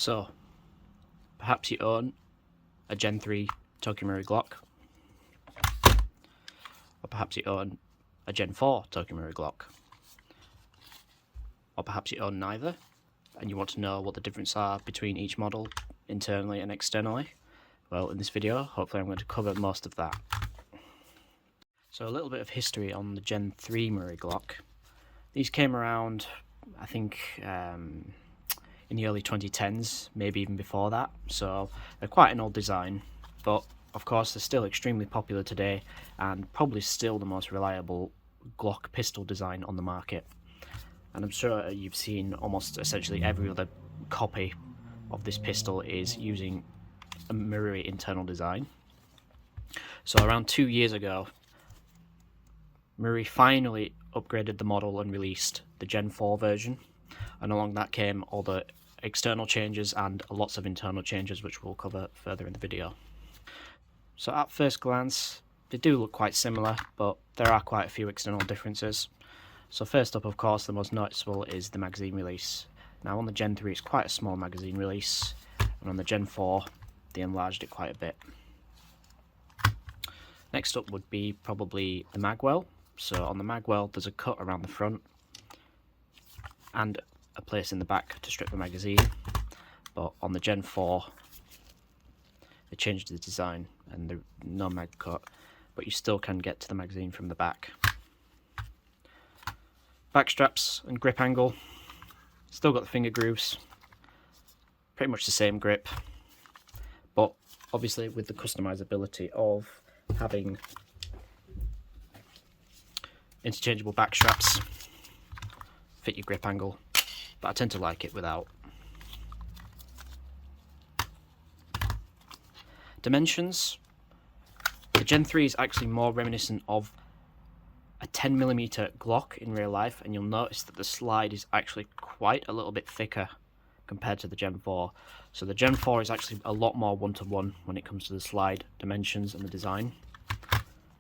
So, perhaps you own a Gen 3 Toyko Marui Glock, or perhaps you own a Gen 4 Toyko Marui Glock, or perhaps you own neither, and you want to know what the differences are between each model, internally and externally. Well, in this video, hopefully I'm going to cover most of that. So a little bit of history on the Gen 3 Marui Glock. These came around, I think, in the early 2010s, maybe even before that, so they're quite an old design, but of course they're still extremely popular today and probably still the most reliable Glock pistol design on the market. And I'm sure you've seen almost essentially every other copy of this pistol is using a Marui internal design. So around 2 years ago, Marui finally upgraded the model and released the Gen 4 version, and along that came all the external changes and lots of internal changes, which we'll cover further in the video. So at first glance, they do look quite similar, but there are quite a few external differences. So first up, of course, the most noticeable is the magazine release. Now on the Gen 3 it's quite a small magazine release, and on the Gen 4 they enlarged it quite a bit. Next up would be probably the magwell. So on the magwell there's a cut around the front and a place in the back to strip the magazine, but on the Gen 4 they changed the design and there's no mag cut, but you still can get to the magazine from the back. Back straps and grip angle, still got the finger grooves, pretty much the same grip, but obviously with the customizability of having interchangeable back straps, fit your grip angle, but I tend to like it without. Dimensions, the Gen 3 is actually more reminiscent of a 10mm Glock in real life, and you'll notice that the slide is actually quite a little bit thicker compared to the Gen 4. So the Gen 4 is actually a lot more one-to-one when it comes to the slide dimensions and the design,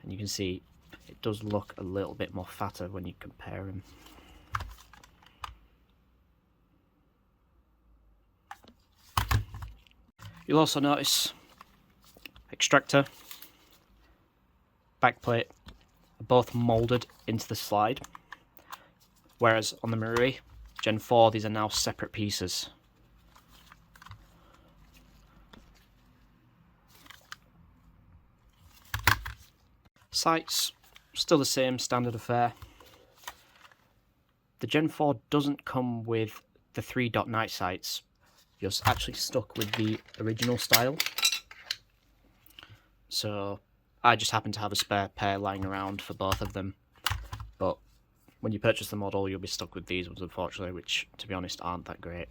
and you can see it does look a little bit more fatter when you compare them. You'll also notice extractor, backplate are both moulded into the slide, whereas on the Marui Gen 4 these are now separate pieces. Sights, still the same standard affair. The Gen 4 doesn't come with the 3-dot night sights. You're actually stuck with the original style. So I just happen to have a spare pair lying around for both of them, but when you purchase the model you'll be stuck with these ones, unfortunately, which to be honest aren't that great.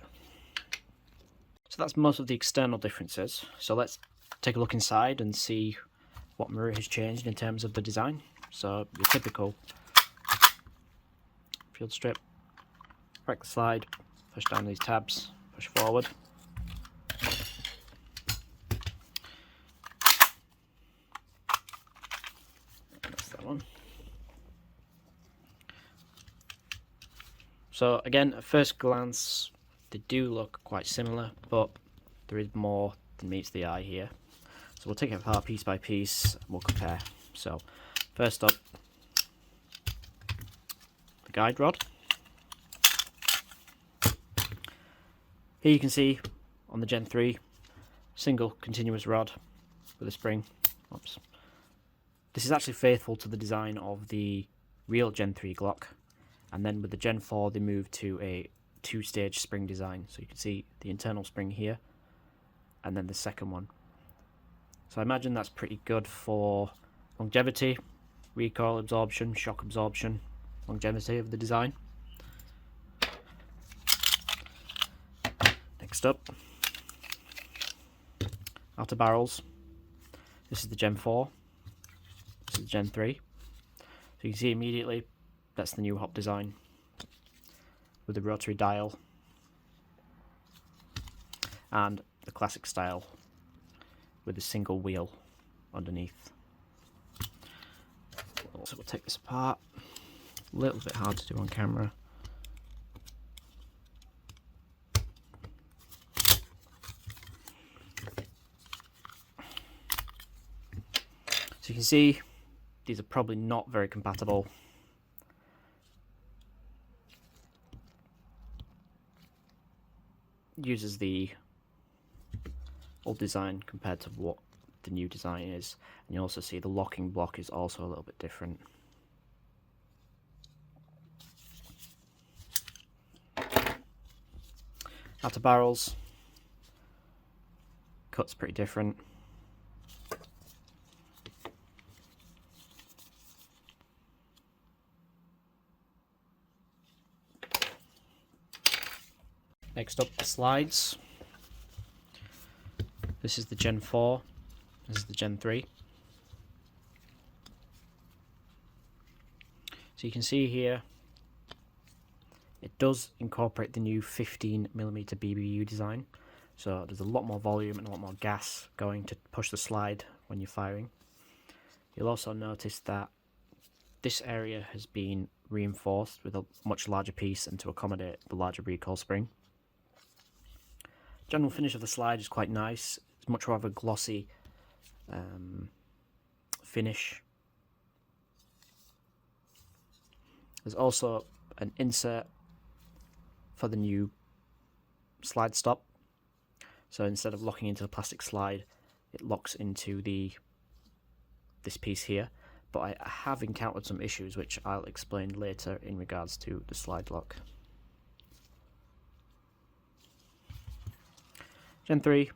So that's most of the external differences. So let's take a look inside and see what Marui has changed in terms of the design. So your typical field strip, crack the slide, push down these tabs, push forward. That's that one. So again, at first glance they do look quite similar, but there is more than meets the eye here. So we'll take it apart piece by piece and we'll compare. So first up, the guide rod. Here you can see on the Gen 3, single continuous rod with a spring. Oops. This is actually faithful to the design of the real Gen 3 Glock, and then with the Gen 4 they moved to a 2-stage spring design. So you can see the internal spring here and then the second one. So I imagine that's pretty good for longevity, recoil absorption, shock absorption, longevity of the design. Next up, outer barrels. This is the Gen 4, this is the Gen 3. So you can see immediately that's the new hop design with the rotary dial and the classic style with a single wheel underneath. So we'll take this apart. A little bit hard to do on camera. So you can see these are probably not very compatible. Uses the old design compared to what the new design is, and you also see the locking block is also a little bit different. Outer barrels, cut's pretty different. Next up, the slides. This is the Gen 4, this is the Gen 3. So you can see here, it does incorporate the new 15mm BBU design. So there's a lot more volume and a lot more gas going to push the slide when you're firing. You'll also notice that this area has been reinforced with a much larger piece and to accommodate the larger recoil spring. General finish of the slide is quite nice. It's much more of a glossy finish. There's also an insert for the new slide stop. So instead of locking into the plastic slide, it locks into this piece here. But I have encountered some issues which I'll explain later in regards to the slide lock. Gen 3,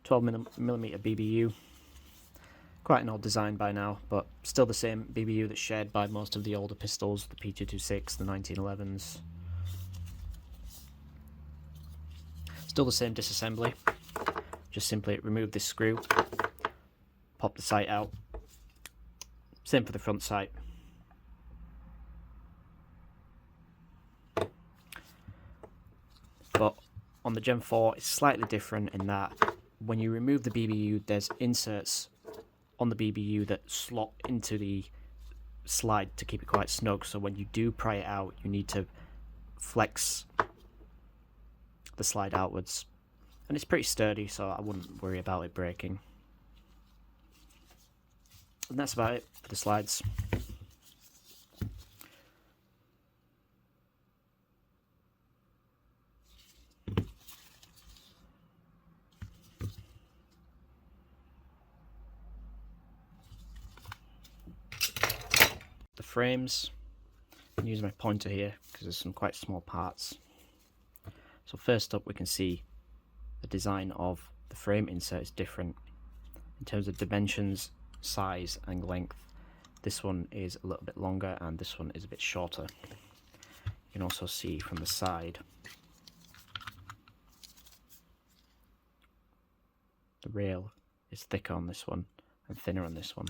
12mm BBU. Quite an old design by now, but still the same BBU that's shared by most of the older pistols, the P226, the 1911s. Still the same disassembly. Just simply remove this screw, pop the sight out. Same for the front sight. But on the Gen 4, it's slightly different in that when you remove the BBU, there's inserts on the BBU that slot into the slide to keep it quite snug. So when you do pry it out, you need to flex the slide outwards. And it's pretty sturdy, so I wouldn't worry about it breaking. And that's about it for the slides. The frames, I'm using my pointer here because there's some quite small parts. So first up we can see the design of the frame insert is different in terms of dimensions, size and length. This one is a little bit longer and this one is a bit shorter. You can also see from the side the rail is thicker on this one and thinner on this one.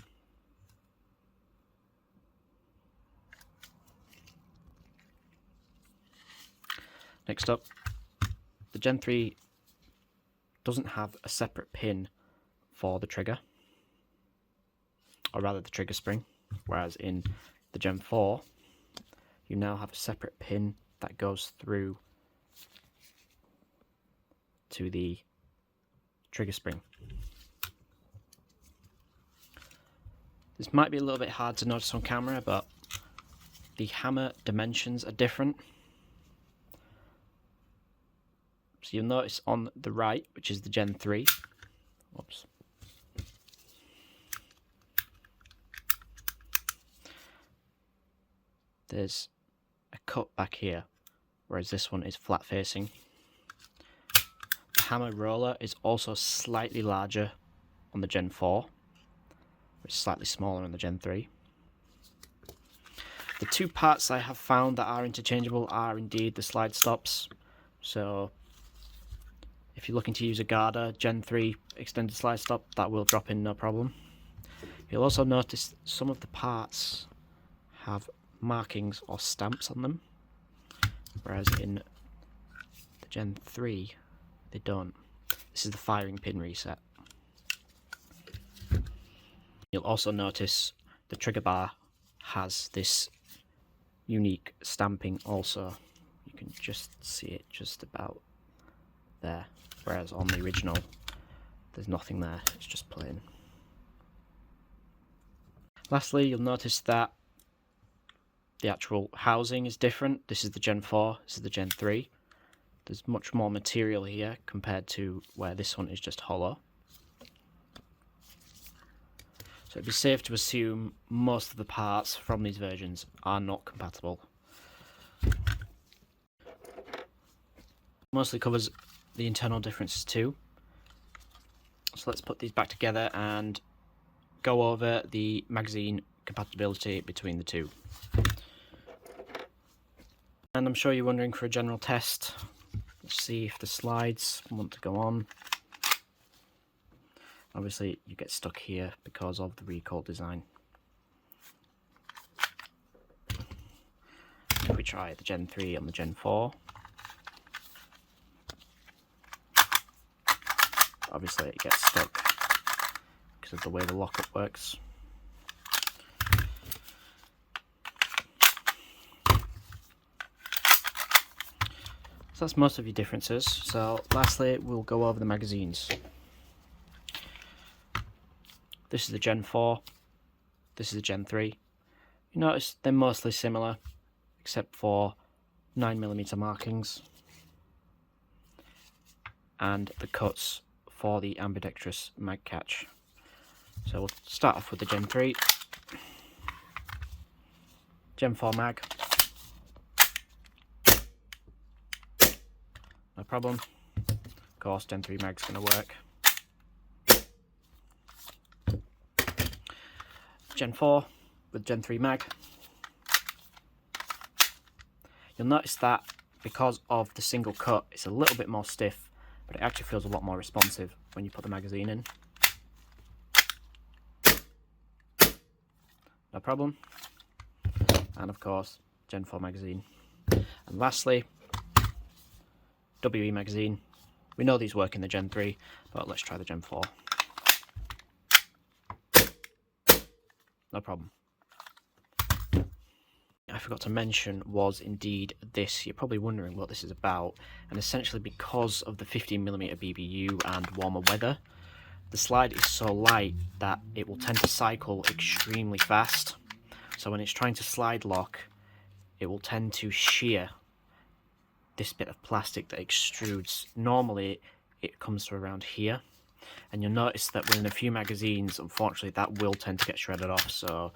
Next up, the Gen 3 doesn't have a separate pin for the trigger, or rather the trigger spring, whereas in the Gen 4 you now have a separate pin that goes through to the trigger spring. This might be a little bit hard to notice on camera, but the hammer dimensions are different. So you'll notice on the right, which is the Gen 3, whoops, there's a cut back here, whereas this one is flat facing. The hammer roller is also slightly larger on the Gen 4, which is slightly smaller on the Gen 3. The two parts I have found that are interchangeable are indeed the slide stops. So if you're looking to use a Garda Gen 3 extended slide stop, that will drop in no problem. You'll also notice some of the parts have markings or stamps on them, whereas in the Gen 3 they don't. This is the firing pin reset. You'll also notice the trigger bar has this unique stamping also. You can just see it just about there, whereas on the original there's nothing there, it's just plain. Lastly, you'll notice that the actual housing is different. This is the Gen 4, this is the Gen 3. There's much more material here compared to where this one is just hollow. So it'd be safe to assume most of the parts from these versions are not compatible. Mostly covers the internal differences too. So let's put these back together and go over the magazine compatibility between the two. And I'm sure you're wondering for a general test. Let's see if the slides want to go on. Obviously you get stuck here because of the recoil design. If we try the Gen 3 on the Gen 4. Obviously it gets stuck because of the way the lockup works. So that's most of your differences. So lastly we'll go over the magazines. This is the Gen 4, this is the Gen 3. You notice they're mostly similar except for 9mm markings and the cuts for the ambidextrous mag catch. So we'll start off with the Gen 3. Gen 4 mag. No problem. Of course, Gen 3 mag's going to work. Gen 4 with Gen 3 mag. You'll notice that because of the single cut, it's a little bit more stiff, but it actually feels a lot more responsive when you put the magazine in. No problem. And of course, Gen 4 magazine. And lastly, WE magazine. We know these work in the Gen 3, but let's try the Gen 4. No problem. I forgot to mention was indeed this. You're probably wondering what this is about, and essentially because of the 15mm BBU and warmer weather, the slide is so light that it will tend to cycle extremely fast. So when it's trying to slide lock, it will tend to shear this bit of plastic that extrudes. Normally it comes to around here, and you'll notice that within a few magazines, unfortunately, that will tend to get shredded off. So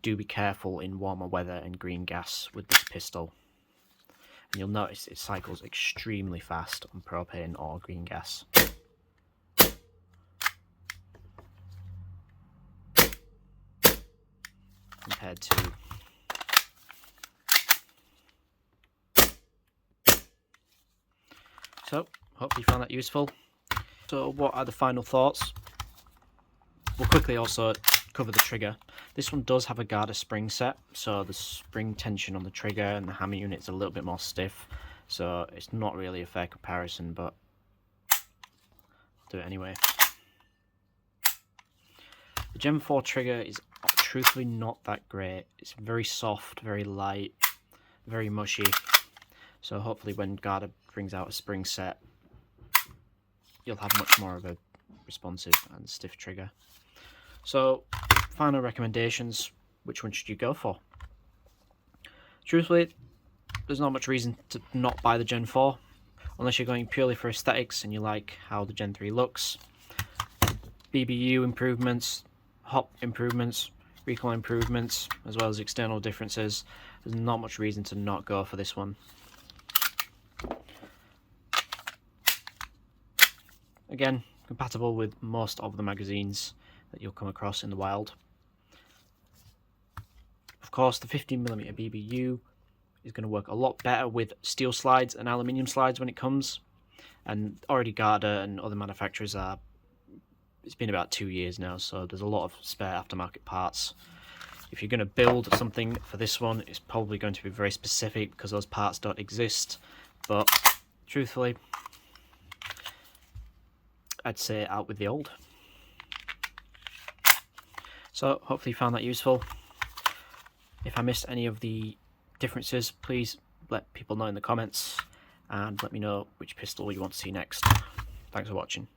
do be careful in warmer weather and green gas with this pistol. And you'll notice it cycles extremely fast on propane or green gas. Compared to so, hopefully you found that useful. So what are the final thoughts? We'll quickly also cover the trigger. This one does have a Garda spring set, so the spring tension on the trigger and the hammer unit is a little bit more stiff, so it's not really a fair comparison, but I'll do it anyway. The Gen 4 trigger is truthfully not that great. It's very soft, very light, very mushy, so hopefully when Garda brings out a spring set, you'll have much more of a responsive and stiff trigger. So, final recommendations, which one should you go for? Truthfully, there's not much reason to not buy the Gen 4, unless you're going purely for aesthetics and you like how the Gen 3 looks. BBU improvements, hop improvements, recoil improvements, as well as external differences. There's not much reason to not go for this one. Again, compatible with most of the magazines that you'll come across in the wild. Of course, the 15mm BBU is going to work a lot better with steel slides and aluminium slides when it comes. And already Garda and other manufacturers are, it's been about 2 years now, so there's a lot of spare aftermarket parts. If you're going to build something for this one, it's probably going to be very specific because those parts don't exist. But truthfully, I'd say out with the old. So hopefully you found that useful. If I missed any of the differences, please let people know in the comments and let me know which pistol you want to see next. Thanks for watching.